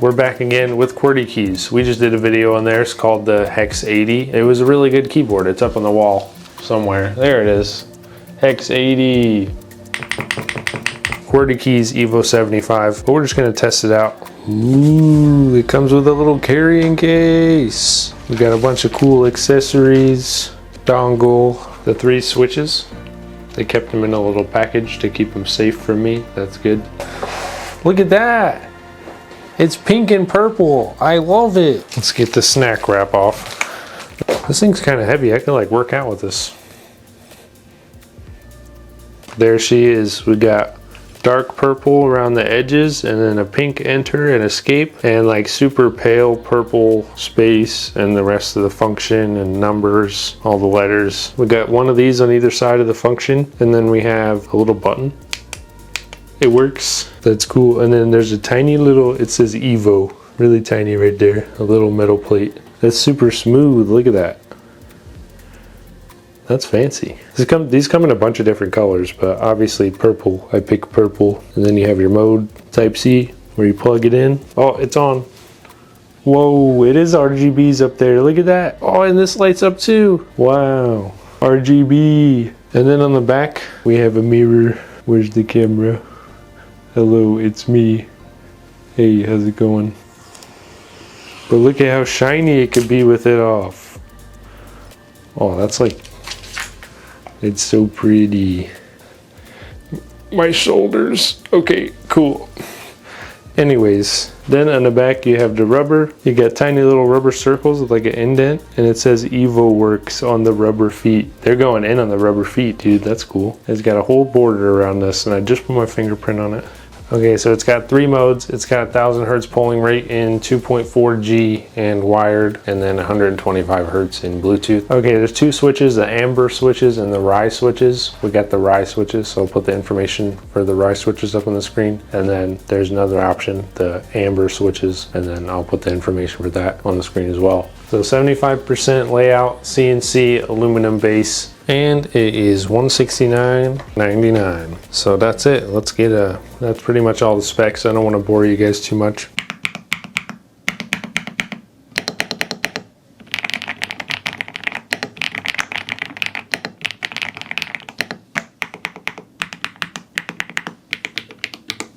we're back again with Qwertykeys. We just did a video on there. It's called the Hex 80. It was a really good keyboard. It's up on the wall somewhere. There it is. Hex 80. Qwertykeys Evo75. But we're just gonna test it out. Ooh, it comes with a little carrying case. We got a bunch of cool accessories. Dongle, the 3 switches. They kept them in a little package to keep them safe from me. That's good. Look at that. It's pink and purple. I love it. Let's get the snack wrap off. This thing's kind of heavy. I could like work out with this. There she is. We got dark purple around the edges and then a pink enter and escape and like super pale purple space and the rest of the function and numbers, all the letters. We got one of these on either side of the function and then we have a little button. It works. That's cool. And then there's a tiny little, it says Evo, really tiny right there, a little metal plate. That's super smooth. Look at that. That's fancy. These come in a bunch of different colors, but obviously purple. I pick purple. And then you have your mode type C where you plug it in. Oh, it's on. Whoa, it is RGBs up there. Look at that. Oh, and this lights up too. Wow. RGB. And then on the back, we have a mirror. Where's the camera? Hello, it's me. Hey, how's it going? But look at how shiny it could be with it off. Oh, that's like, it's so pretty. My shoulders. Okay, cool. Anyways, then on the back you have the rubber. You got tiny little rubber circles with like an indent, and it says Evoworks on the rubber feet. They're going in on the rubber feet, dude. That's cool. It's got a whole border around this, and I just put my fingerprint on it. Okay, so it's got 3 modes. It's got 1000 hertz polling rate in 2.4G and wired, and then 125 hertz in Bluetooth. Okay, there's 2 switches, the amber switches and the rye switches. We got the rye switches, so I'll put the information for the rye switches up on the screen. And then there's another option, the amber switches, and then I'll put the information for that on the screen as well. So 75% layout, CNC, aluminum base, and it is $169.99. So that's it. Let's get that's pretty much all the specs. I don't want to bore you guys too much.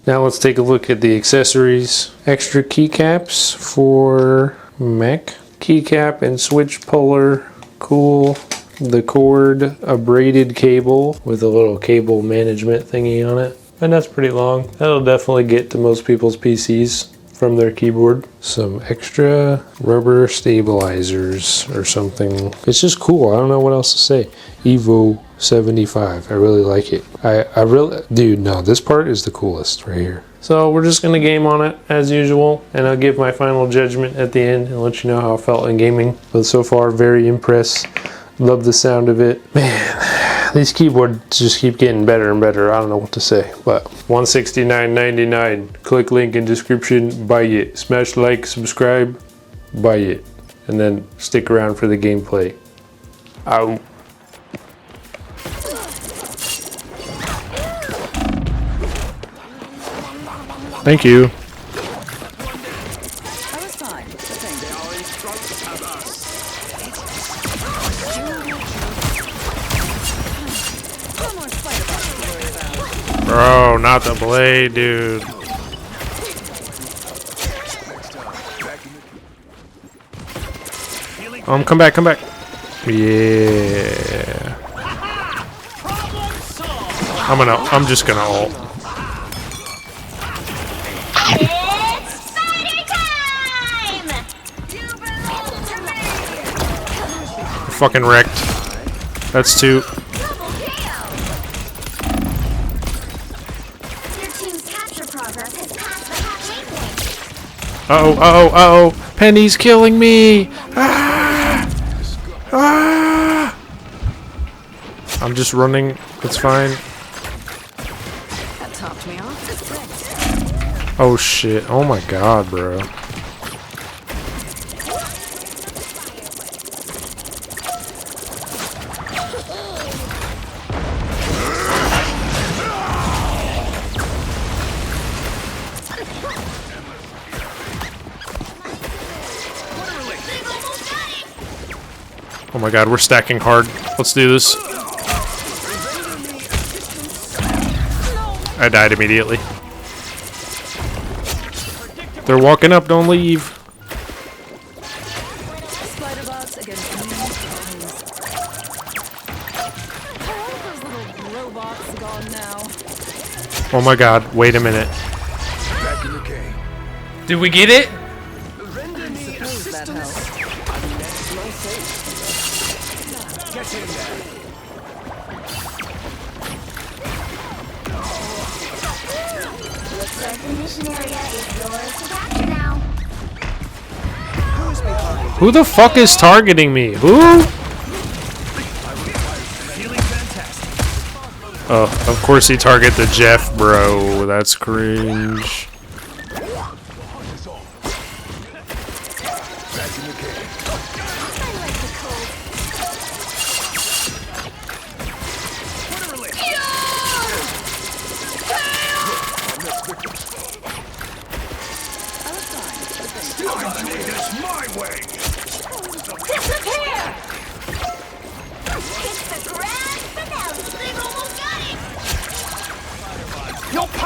Now let's take a look at the accessories. Extra keycaps for Mac. Keycap and switch puller, cool. The cord, a braided cable with a little cable management thingy on it. And that's pretty long. That'll definitely get to most people's PCs from their keyboard. Some extra rubber stabilizers or something. It's just cool. I don't know what else to say. Evo75. I really like it. I really, dude, no, this part is the coolest right here. So we're just gonna game on it as usual, and I'll give my final judgment at the end and let you know how I felt in gaming. But so far, very impressed. Love the sound of it. Man, these keyboards just keep getting better and better. I don't know what to say, but $169.99. Click link in description, buy it. Smash like, subscribe, buy it. And then stick around for the gameplay. Ow. Thank you. Bro, not the blade, dude. Come back, come back. Yeah. I'm just gonna ult. Fucking wrecked. That's 2. Uh-oh. Penny's killing me. Ah! Ah! I'm just running. It's fine. Oh shit. Oh my god, bro. Oh my god, we're stacking hard. Let's do this. I died immediately. They're walking up, don't leave. Oh my god, wait a minute. Did we get it? Who the fuck is targeting me? Who? Oh, of course he targeted the Jeff, bro. That's cringe.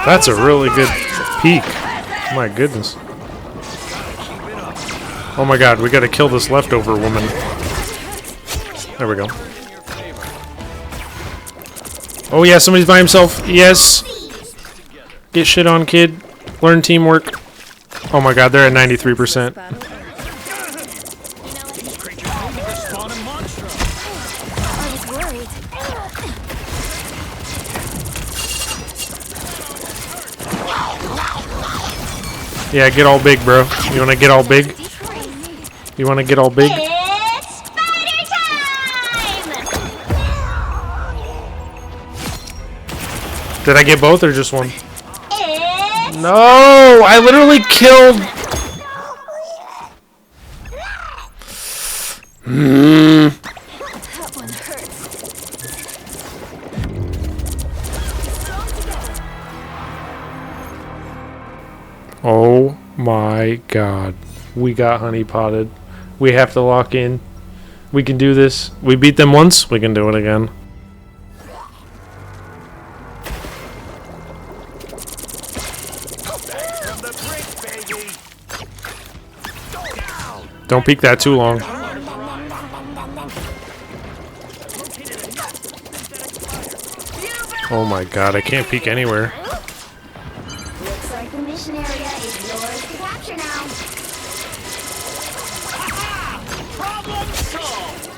That's a really good peek. My goodness. Oh my god, we gotta kill this leftover woman. There we go. Oh yeah, somebody's by himself. Yes. Get shit on, kid. Learn teamwork. Oh my god, they're at 93%. Yeah, get all big, bro. You wanna get all big? You wanna get all big? It's spider time! Did I get both or just one? It's No! I literally killed... that one hurts. Oh my god. We got honey potted. We have to lock in. We can do this. We beat them once, we can do it again. Don't peek that too long. Oh my god, I can't peek anywhere. Looks like the mission area is yours to capture now. Problem solved!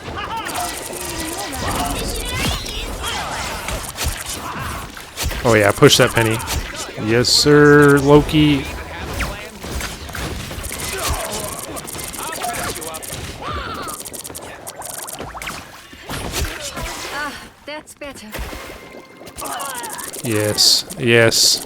Oh yeah, push that penny. Yes sir, Loki. That's better. Yes, yes.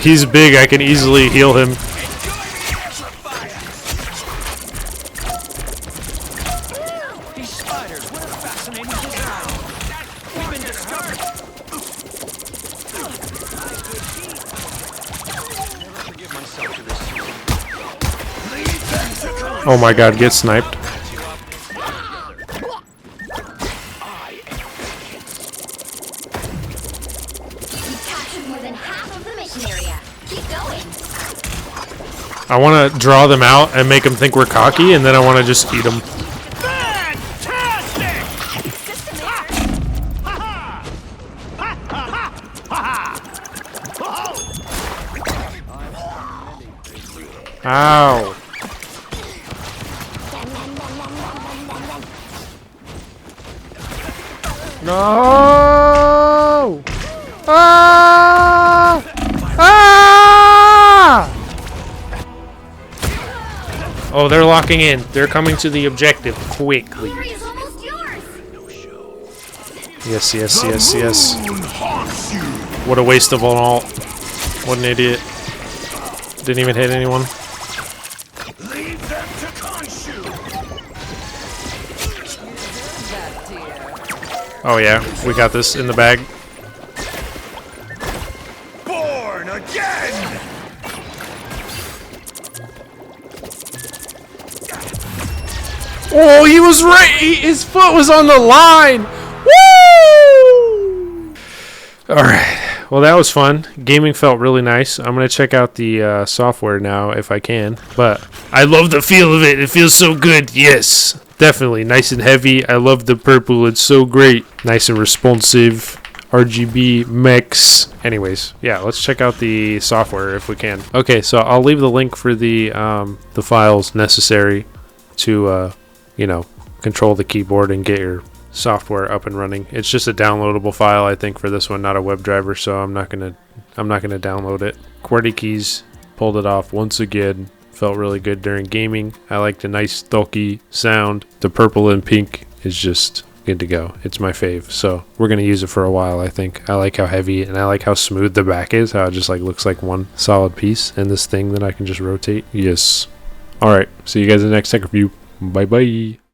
He's big, I can easily heal him. These spiders, what a fascinating design. We've been discovered. Never forgive myself for this. Oh my god, get sniped. I want to draw them out and make them think we're cocky, and then I want to just eat them. Fantastic! Ow. No! Ah! Ah! Oh, they're locking in. They're coming to the objective quickly. Yes, yes, yes, yes. What a waste of an ult. What an idiot. Didn't even hit anyone. Leave them to Khonshu. Oh yeah, we got this in the bag. Born again! Oh, he was right. His foot was on the line. Woo! All right. Well, that was fun. Gaming felt really nice. I'm going to check out the software now if I can. But I love the feel of it. It feels so good. Yes. Definitely. Nice and heavy. I love the purple. It's so great. Nice and responsive. RGB mix. Anyways, yeah, let's check out the software if we can. Okay, so I'll leave the link for the files necessary to you know, control the keyboard and get your software up and running. It's just a downloadable file, I think, for this one, not a web driver, so I'm not gonna download it. Qwertykeys pulled it off once again. Felt really good during gaming. I like the nice THOCC sound. The purple and pink is just good to go. It's my fave, so we're gonna use it for a while. I think I like how heavy and I like how smooth the back is, how it just like looks like one solid piece, and this thing that I can just rotate. Yes. All right, see you guys in the next tech review. Bye bye.